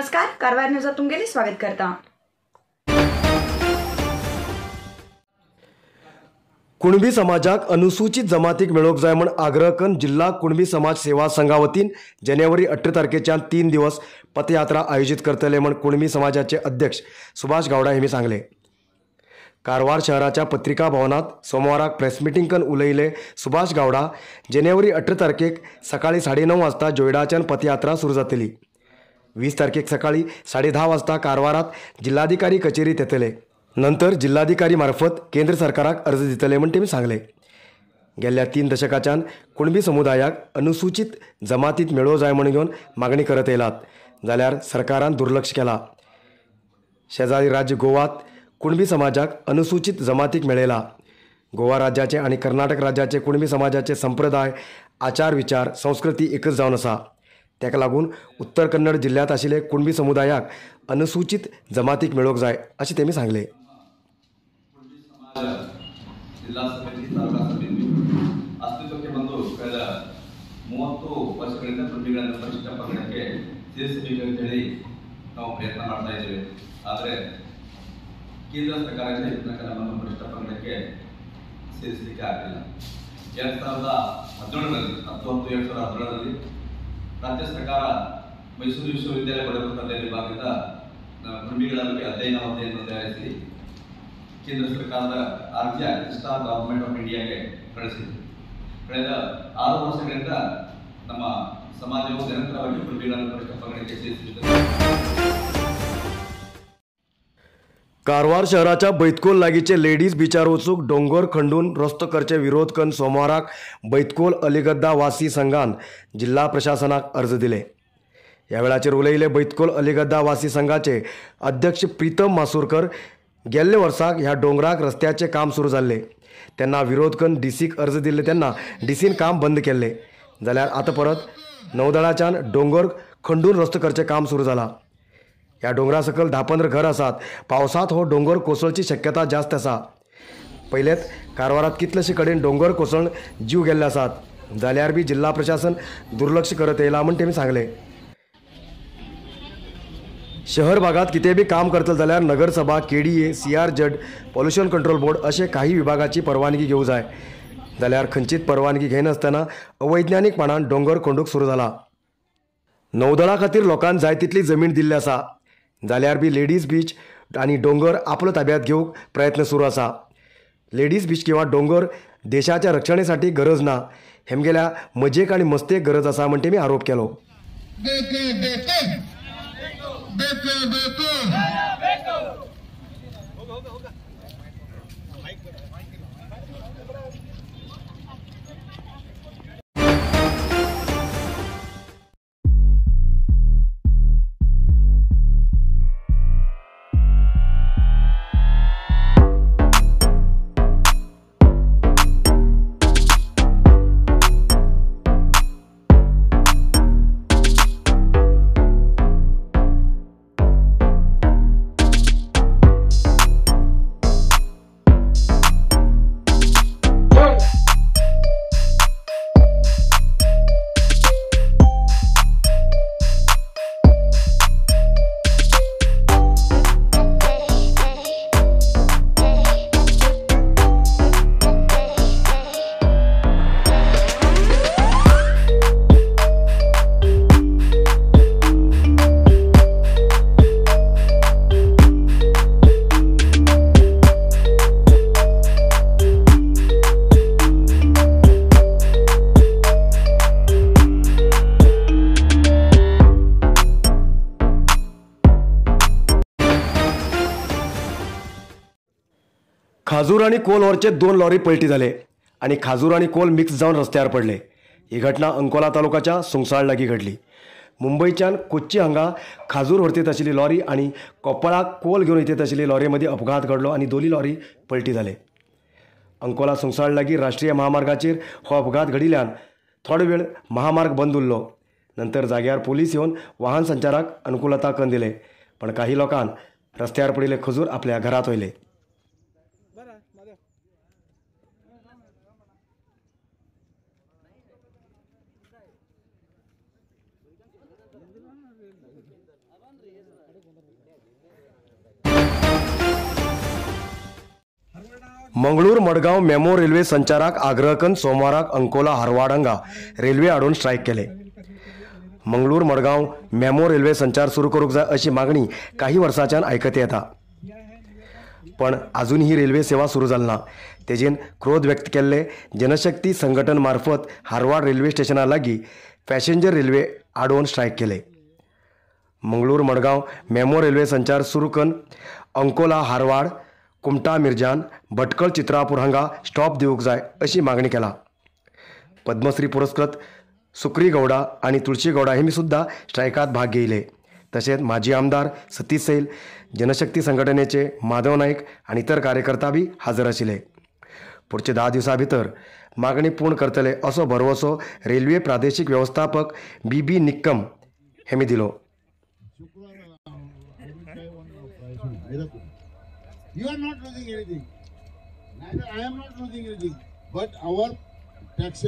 नमस्कार, कारवार न्यूजात तुमगेले स्वागत करता। कुणबी समाजाक अनुसूचित जमातीक मेळोक जाय म्हण आग्रह करून जिल्हा कुणबी समाज सेवा संघा वतीन जानेवारी 18 तारखेच्यान 3 दिवस पथयात्रा आयोजित करतले म्हण कुणबी समाजाचे अध्यक्ष सुभाष गावडा हेमी सांगले। कारवार शहराच्या पत्रिका भवनात सोमवाराक प्रेस मिटींग करून उलयले सुभाष गावडा जानेवारी 18 तारखेक सकाळी 9:30 वाजता जोयडाच्यान पथयात्रा सुरू जातली। 20 तारखेक सकाळी 10:30 वाजता कारवारात जिल्हाधिकारी कचेरीत येतले। नंतर जिल्हाधिकारी मार्फत केंद्र सरकाराक अर्ज दितले म्हण तेमी सांगले। गेल्या 3 दशकाच्यान कुणबी समुदायाक अनुसूचित जमातीत मेळो जाय म्हण घेवन मागणी करत येयलात जाल्यार सरकारान दुर्लक्ष केला। शेजारी राज्य गोवात कुणबी समाजाक अनुसूचित जमातीक मेळयला। गोवा राज्याचे आणि कर्नाटक राज्याचे कुणबी समाजाचे संप्रदाय, आचार विचार, संस्कृती एकच जावन आसा। त्याका लागून उत्तर कन्नड जिल्ह्यात आशिल्ले कुणबी समुदायाक अनुसूचित जमातीक मेळोक जाय अशें तेमी सांगले। ಜಿಲ್ಲಾ ಸಮಿತಿ ತಾಲೂಕಾ ಸಮಿತಿ ಅಸ್ತಿತ್ವಕ್ಕೆ ಬಂದು ಕಳೆದ 30 ವರ್ಷಗಳಿಂದ ಕುಣಬಿಗಳನ್ನು ಪರಿಶಿಷ್ಟ ಪಂಗಡಕ್ಕೆ ಸೇರಿಸಬೇಕು ಅಂತ ಹೇಳಿ ನಾವು ಪ್ರಯತ್ನ ಮಾಡ್ತಾ ಇದ್ದೇವೆ। ಆದರೆ ಕೇಂದ್ರ ಸರ್ಕಾರದಿಂದ ಇದನ್ನ ನಮ್ಮನ್ನು ಪರಿಶಿಷ್ಟ ಪಂಗಡಕ್ಕೆ ಸೇರಿಸಲಿಕ್ಕೆ ಆಗಲಿಲ್ಲ। 2017ರಲ್ಲಿ 2017ರಲ್ಲಿ ರಾಜ್ಯ ಸರ್ಕಾರ ಮೈಸೂರು ವಿಶ್ವವಿದ್ಯಾಲಯ ಬಡಗುಂಟೆ ವಿಭಾಗದ ಕುಣಬಿಗಳ ಬಗ್ಗೆ ಅಧ್ಯಯನ ವರದಿಯನ್ನು ತಯಾರಿಸಿ ಕೇಂದ್ರ ಸರ್ಕಾರದ ಅರ್ಜಿ ರಾಜಸ್ಥಾನ್ ಗವರ್ನಮೆಂಟ್ ಆಫ್ ಇಂಡಿಯಾಗೆ ಕಳಿಸಿದೆ। ಕಳೆದ 6 ವರ್ಷಗಳಿಂದ ನಮ್ಮ ಸಮಾಜವು ನಿರಂತರವಾಗಿ ಕುಣಬಿಗಳನ್ನು ಪರಿಶಿಷ್ಟ ಪಂಗಡಕ್ಕೆ ಸೇರಿಸುತ್ತಿದೆ। कारवार शहराच्या बैतकोल लागीचे लेडीज बिचार वचूक डोंगर खंडून रस्तो करचे विरोध करून सोमवाराक बैतकोल अलीगद्दा वासी संघान जिल्हा प्रशासनाक अर्ज दिले। ह्या वेळाचेर उलयले बैतकोल अलीगद्दा वासी संघाचे अध्यक्ष प्रीतम मासुरकर गेल्ले वर्साक ह्या डोंगराक रस्त्याचे काम सुरू जाल्ले तेन्ना विरोध करून डीसीक अर्ज दिल्ले तेन्ना डीसीन काम बंद केल्ले जाल्यार आतां परत नौदळाच्यान डोंगर खंडून रस्तो करचे काम सुरू जाला। ह्या डोंगरा सकल 10-15 घर आसात। पावसात हो डोंगर कोसळची शक्यता जास्त आसा। पयलेच कारवारात कितलेशे कडेन डोंगर कोसळून जीव गेल्ले आसात जाल्यार बी जिल्हा प्रशासन दुर्लक्ष करत येयला म्हण तेमी सांगले। शहर भागात कितें बी काम करतले जाल्यार नगरसभा, KDA, CRZ, pollution control board अशे काही विभागाची परवानगी घेवूं जाय जाल्यार खंयचीच परवानगी घेयनासतना अवैज्ञानिकपणान डोंगर खंडूक सुरू जाला। नौदळा खातीर लोकांक जाय तितली जमीन दिल्ली आसा जाल्यार बी लेडीज बीच आनी डोंगर आपलो ताब्यात घेवंक प्रयत्न सुरू आसा। लेडीज बीच किंवा डोंगर देशाच्या रक्षणेसाठी गरज ना, हेमगेल्या मजेक आनी मस्तेक गरज आसा म्हण तेमी आरोप केलो। खाजूर आणि कोल वरचे 2 लॉरी पलटी झाले आणि खाजूर आणि कोल मिक्स जाऊन रस्त्यावर पडले। ही घटना अंकोला तालुक्याच्या सुंगसाळ लागीं घडली। मुंबईच्यान कोच्ची हांगा खाजूर व्हरतेत आशिल्ली लॉरी आणि कोप्पळाक कोल घेवन येत आशिल्ली लॉरी मदीं अपघात घडलो आणि दोनी लॉरी पलटी जाले। अंकोला सुंगसाळ लागीं राष्ट्रीय महामार्गाचेर हो अपघात घडिल्ल्यान थोडो वेळ महामार्ग बंद उरलो। नंतर जाग्यार पोलीस येवन वाहन संचाराक अनुकूलता करून दिले, पण काही लोकांन रस्त्यार पडिल्ले खजूर आपल्या घरात व्हेले। मंगळूर मडगांव मेमो रेल्वे संचारक आग्रह करून सोमाराक अंकोला हारवाड हांगा रेल्वे आडोवन स्ट्रायक केले। मंगळूर मडगांव मेमो रेल्वे संचार सुरू करूंक जाय अशी मागणी काही वर्सांच्यान आयकत येता, पण अजून ही रेल्वे सेवा सुरू जाली ना। तेजेन क्रोध व्यक्त केल्ले जनशक्ती संघटन मार्फत हारवाड रेल्वे स्टेशना लागीं पॅसेंजर रेल्वे आडोवन स्ट्रायक केले। मंगळूर मडगांव मेमो रेल्वे संचार सुरू करून अंकोला हारवाड, कुमटा मिर्जान, भटकळ चित्रापूर हांगा स्टॉप दिवंक जाय अशी मागणी केला। पद्मश्री पुरस्कृत सुक्री गौडा आणि तुळशी गौडा हेमी सुद्धा स्ट्रायकात भाग घेयले। तसेच माजी आमदार सतीश सैल, जनशक्ती संघटनेचे माधव नाईक आणि इतर कार्यकर्ता बी हजर आशिल्ले। पुढचे 10 दिवसां भितर मागणी पूर्ण करतले असो भरवसो रेल्वे प्रादेशिक व्यवस्थापक बीबी निक्कम हेमी दिलो। You are not losing anything. Neither I am not losing anything. But our tax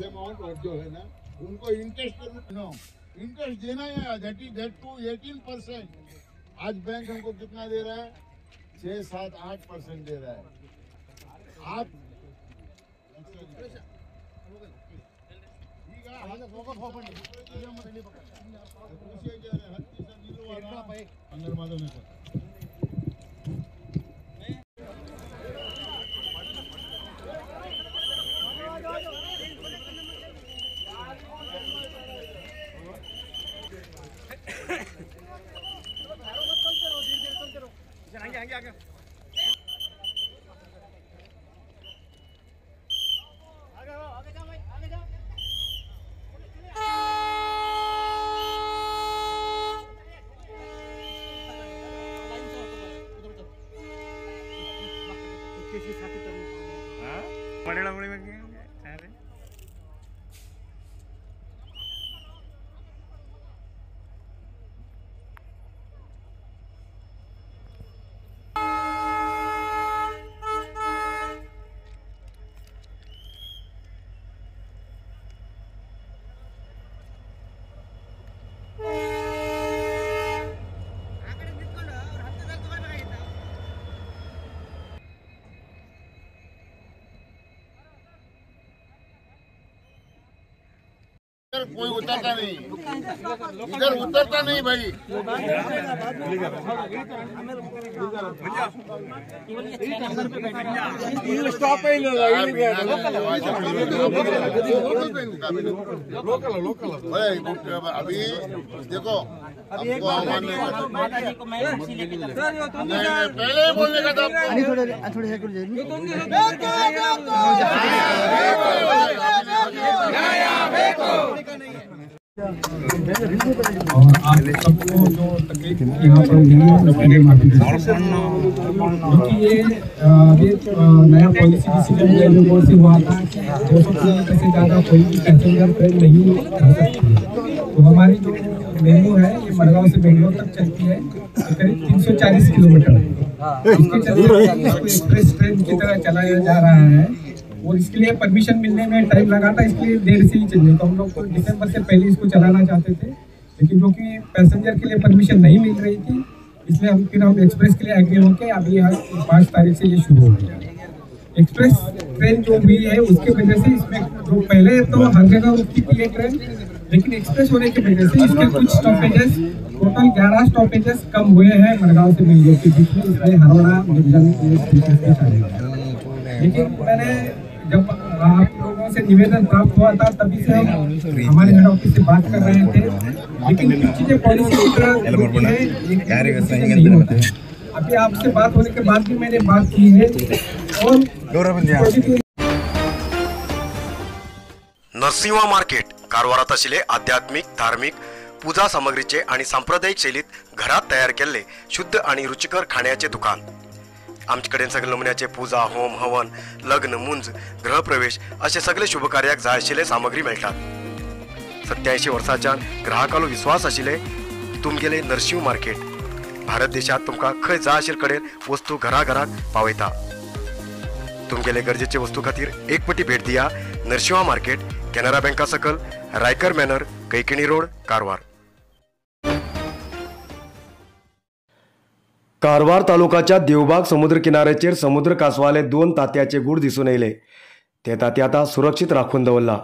amount और जो है ना, उनको इंटरेस्ट इंटरेस्ट देना है, that to 18%। आज बैंक हमको कितना दे रहा है? 6, 7, 8% दे रहा है। आप कोई उतरता नहीं, इधर उतरता नहीं भाई। स्टॉप अभी देखो, पहले ही बोलने का था। और आप सबको जो तकलीफ यहाँ पर हुई है मैंने माफी क्योंकि ये नया पॉलिसी डिसीजन लोगों से हुआ था कि 200 किलोमीटर से ज़्यादा कोई भी पैसेंजर ट्रेन नहीं कर सकती। तो हमारी जो मेमो है ये मडगांव से बेंगलोर तक चलती है, करीब 340 किलोमीटर है। इसके चलते एक्सप्रेस ट्रेन की तरह चलाया जा रहा है और इसके लिए परमिशन मिलने में टाइम लगा था, इसलिए देर से ही चलिए। तो हम लोग तो दिसंबर से पहले इसको चलाना चाहते थे, लेकिन जो कि पैसेंजर के लिए परमिशन नहीं मिल रही थी, इसलिए हम एक्सप्रेस के लिए एग्री होकर अभी यहाँ 5 तारीख से ये शुरू हो गया। एक्सप्रेस ट्रेन जो भी है उसके वजह से इसमें जो पहले तो हर जगह रुकती थी ये ट्रेन, लेकिन एक्सप्रेस होने की वजह से इसके कुछ स्टॉपेजेस, टोटल 11 स्टॉपेजेस कम हुए हैं मडगांव से बेंगलोर के बीच में, इसलिए हरवाड़ा लेकिन मैंने जब आप लोगों से निवेदन प्राप्त हुआ था तभी से हम हमारे हेड ऑफिस से बात कर रहे थे, लेकिन कुछ चीजें पॉलिसी की तरह नहीं होता है। अभी आपसे बात होने के बाद भी मैंने बात की है और नरसिंहा मार्केट कारवारात आशिल्ले आध्यात्मिक, धार्मिक, पूजा सामग्रीचे आणि सांप्रदायिक शैलीत घरात तयार केलेले शुद्ध आणि रुचिकर खाण्याचे दुकान। आमचे कडेन सगळे नमुन्याचे पूजा, होम, हवन, लग्न, मुंज, गृहप्रवेश असे सगळे शुभ कार्याक जाय आशिल्ले सामग्री मेळटात। 87 वर्सांच्यान ग्राहकालो विश्वास आशिल्ले तुमगेले नरसिंह मार्केट भारत देशात तुमकां खंय जाय आशिल्ले कडेन वस्तू घराघराक पावयता। तुमगेले गरजेचे वस्तू खातीर एक पटी भेट दिया नरसिंहा मार्केट, कॅनरा बँका सकल, रायकर मॅनर, कैकिणी रोड, कारवार। कारवार तालुकाच्या देवबाग समुद्र किनाऱ्याचेर समुद्र कासवाले 2 तात्याचे गूढ दिसून येयले. ते ताते आता सुरक्षित राखून दवरला.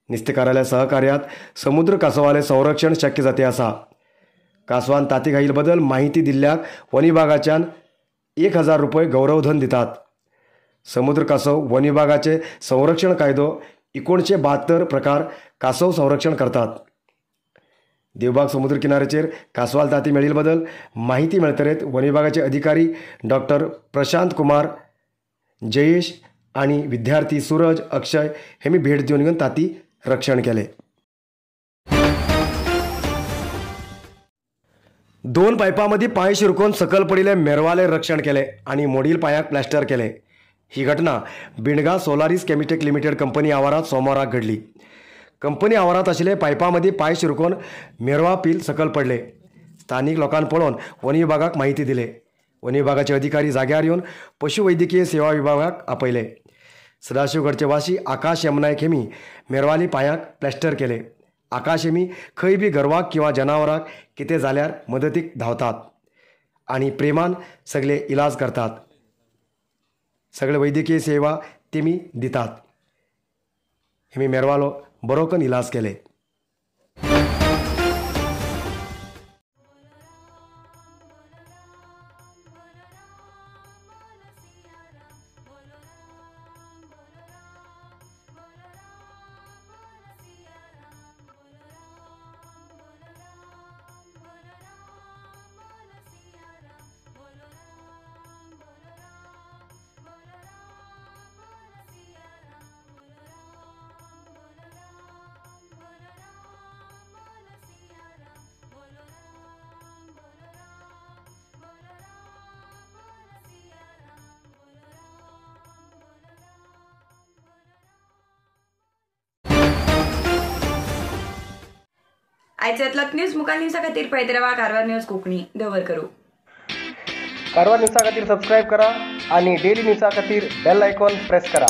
नुस्तेकाराल्या सहकार्यात समुद्र कासवाले संरक्षण शक्य जाते आसा. कासवान ताती घाईल बदल माहिती दिल्ल्याक वन विभागाच्यान 1000 रुपये गौरवधन दितात. समुद्र कासव वन विभागाचे संरक्षण कायदो 1972 प्रकार कासव संरक्षण करतात. देवबाग समुद्र किनाऱ्याचेर कासवाल ताती मेळिल बदल माहिती मेळतरेत वन विभागाचे अधिकारी डॉक्टर प्रशांत कुमार, जयेश आणि विद्यार्थी सूरज, अक्षय हेमी भेट दिवन घेवन ताती रक्षण केले. 2 पायपांमदी पांय शिरकोवन सकल पडिल्ले मेरवाले रक्षण केले आणि मोडील पांयाक प्लॅस्टर केले. ही घटना बिंडगा सोलारिस केमिटेक लिमिटेड कंपनी आवारात सोमाराक घडली. कंपनी आवारात आशिल्ले पायपांमदी पांय शिरकोवन मेरवा पील सकल पडले. स्थानिक लोकांनी पळोवन वन विभागाक माहिती दिली. वन विभागाचे अधिकारी जाग्यार येवन पशुवैद्यकीय सेवा विभागाक आपयले. सदाशिवगडचे वासी आकाश यमनायक हेमी मेरवाली पांयाक प्लॅस्टर केले. आकाश हेमी खंय बी गरवाक किंवा जनावरांक कितें जाल्यार मदतीक धांवतात आणि प्रेमान सगळे इलाज करतात. सगळे वैद्यकीय सेवा तेमी दितात. हेमी मेरवालो बरो करून इलाज केले. आयच्यातलाक न्यूज मुखार न्यूजा खातीर पळयत रावा कारवार न्यूज कोंकणी. दवर करूं. कारवार न्यूजा खातीर सबस्क्राईब करा आणि डेली न्यूजा खातीर बेल आयकॉन प्रेस करा.